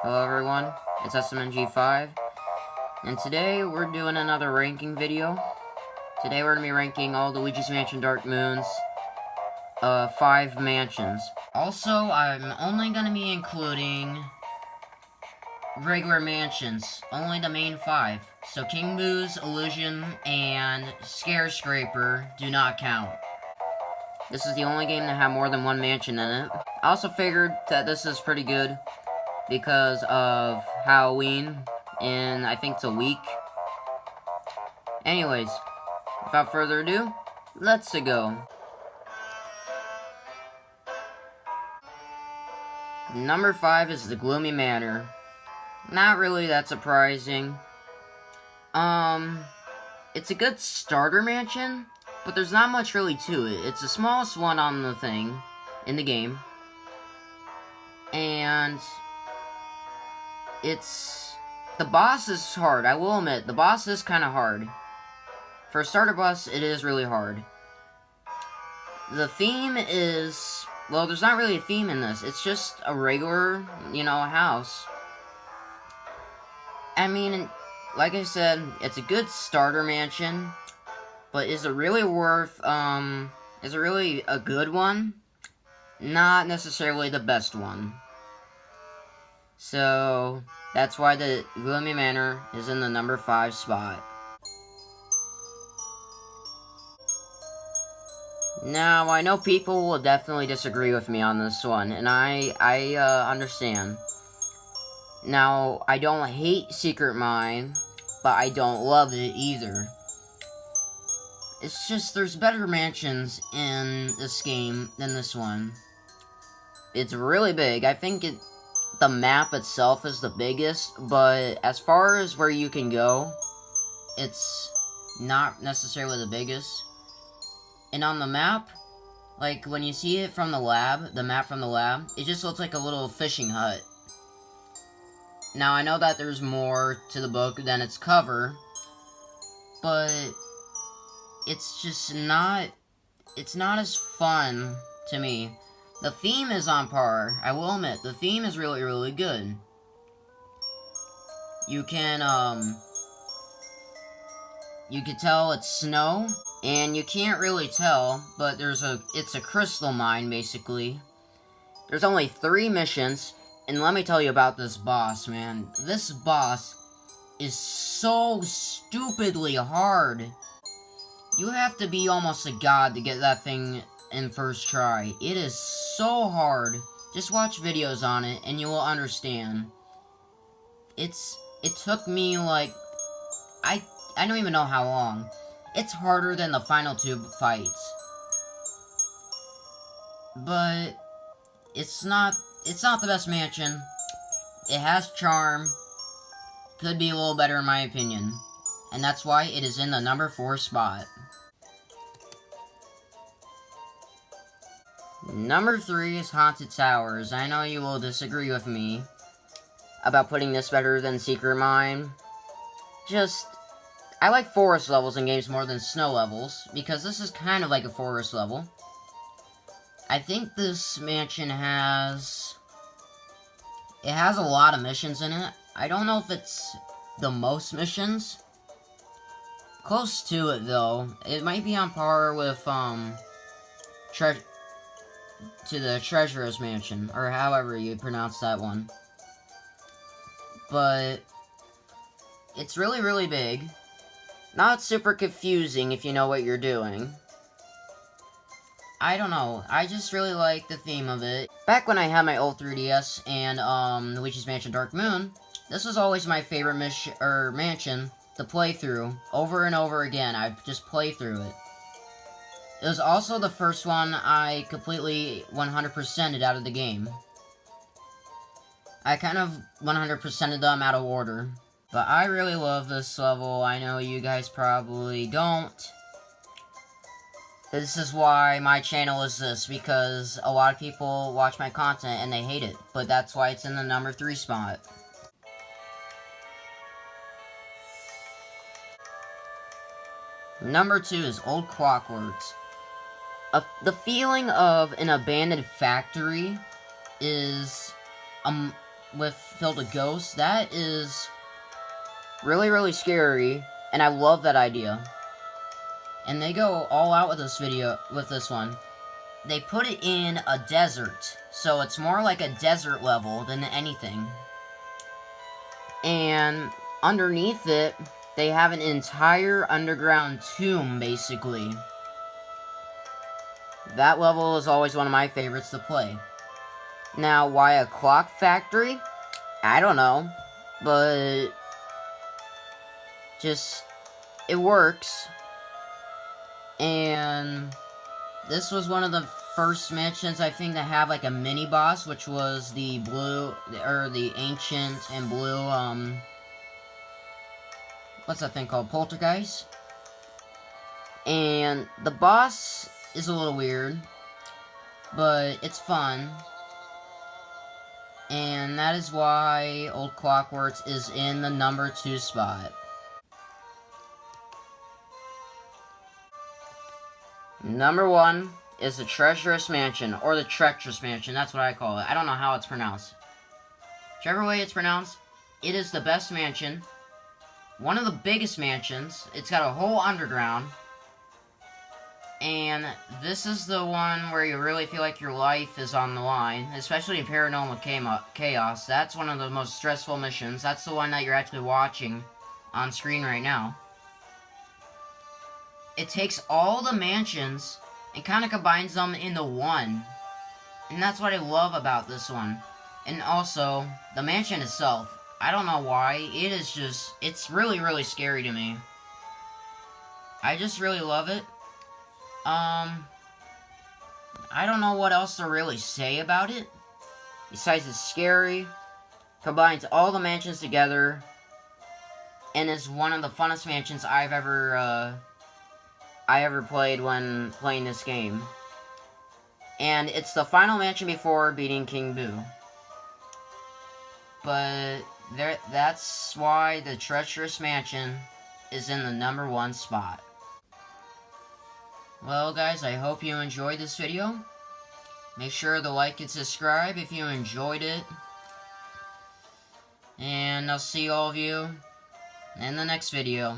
Hello everyone, it's SMNG5, and today we're doing another ranking video. Today we're going to be ranking all the Luigi's Mansion Dark Moon's 5 mansions. Also, I'm only going to be including regular mansions, only the main 5. So King Boo's, Illusion, and Scarescraper do not count. This is the only game that had more than one mansion in it. I also figured that this is pretty good because of Halloween in, I think it's a week. Anyways, without further ado, let's go. Number 5 is the Gloomy Manor. Not really that surprising. It's a good starter mansion, but there's not much really to it. It's the smallest one on the thing, in the game. And the boss is hard, I will admit. The boss is kind of hard. For a starter boss, it is really hard. The theme is, well, there's not really a theme in this. It's just a regular, house. I mean, like I said, it's a good starter mansion. But is it really worth, is it really a good one? Not necessarily the best one. So, that's why the Gloomy Manor is in the number 5 spot. Now, I know people will definitely disagree with me on this one, and I understand. Now, I don't hate Secret Mine, but I don't love it either. It's just, there's better mansions in this game than this one. It's really big. I think the map itself is the biggest, but as far as where you can go, it's not necessarily the biggest. And on the map, like when you see it from the lab, the map from the lab, it just looks like a little fishing hut. Now I know that there's more to the book than its cover, but it's just not, it's not as fun to me. The theme is on par, I will admit, the theme is really, really good. You can tell it's snow, and you can't really tell, but it's a crystal mine, basically. There's only 3 missions, and let me tell you about this boss, man. This boss is so stupidly hard. You have to be almost a god to get that thing in first try. It is so hard. Just watch videos on it and you will understand. It took me like, I don't even know how long. It's harder than the final 2 fights. But it's not the best mansion. It has charm. Could be a little better in my opinion. And that's why it is in the number 4 spot. Number 3 is Haunted Towers. I know you will disagree with me about putting this better than Secret Mine. I like forest levels in games more than snow levels, because this is kind of like a forest level. I think this mansion has a lot of missions in it. I don't know if it's the most missions. Close to it, though. It might be on par with, to the Treasurer's Mansion, or however you pronounce that one. But it's really, really big. Not super confusing if you know what you're doing. I don't know, I just really like the theme of it. Back when I had my old 3DS and, Luigi's Mansion Dark Moon, this was always my favorite mansion to play through. Over and over again, I'd just play through it. It was also the first one I completely 100%ed out of the game. I kind of 100%ed them out of order. But I really love this level. I know you guys probably don't. This is why my channel is this, because a lot of people watch my content and they hate it. But that's why it's in the number 3 spot. Number 2 is Old Clockworks. The feeling of an abandoned factory is filled with ghosts, that is really, really scary, and I love that idea. And they go all out with this one. They put it in a desert, so it's more like a desert level than anything. And underneath it, they have an entire underground tomb, basically. That level is always one of my favorites to play. Now, why a clock factory? I don't know, but just, it works. And this was one of the first mansions, I think, to have like a mini boss, which was the blue, or the ancient and blue, what's that thing called? Poltergeist. And the boss is a little weird, but it's fun. And that is why Old Clockworks is in the number 2 spot. Number 1 is the Treacherous Mansion, or the Treacherous Mansion, that's what I call it. I don't know how it's pronounced. Whichever way it's pronounced, it is the best mansion. One of the biggest mansions. It's got a whole underground. And this is the one where you really feel like your life is on the line, especially in Paranormal Chaos. That's one of the most stressful missions. That's the one that you're actually watching on screen right now. It takes all the mansions and kind of combines them into one. And that's what I love about this one. And also, the mansion itself. I don't know why. It is just, it's really, really scary to me. I just really love it. I don't know what else to really say about it. Besides it's scary, combines all the mansions together, and is one of the funnest mansions I ever played when playing this game. And it's the final mansion before beating King Boo. But that's why the Treacherous Mansion is in the number 1 spot. Well guys, I hope you enjoyed this video. Make sure to like and subscribe if you enjoyed it. And I'll see all of you in the next video.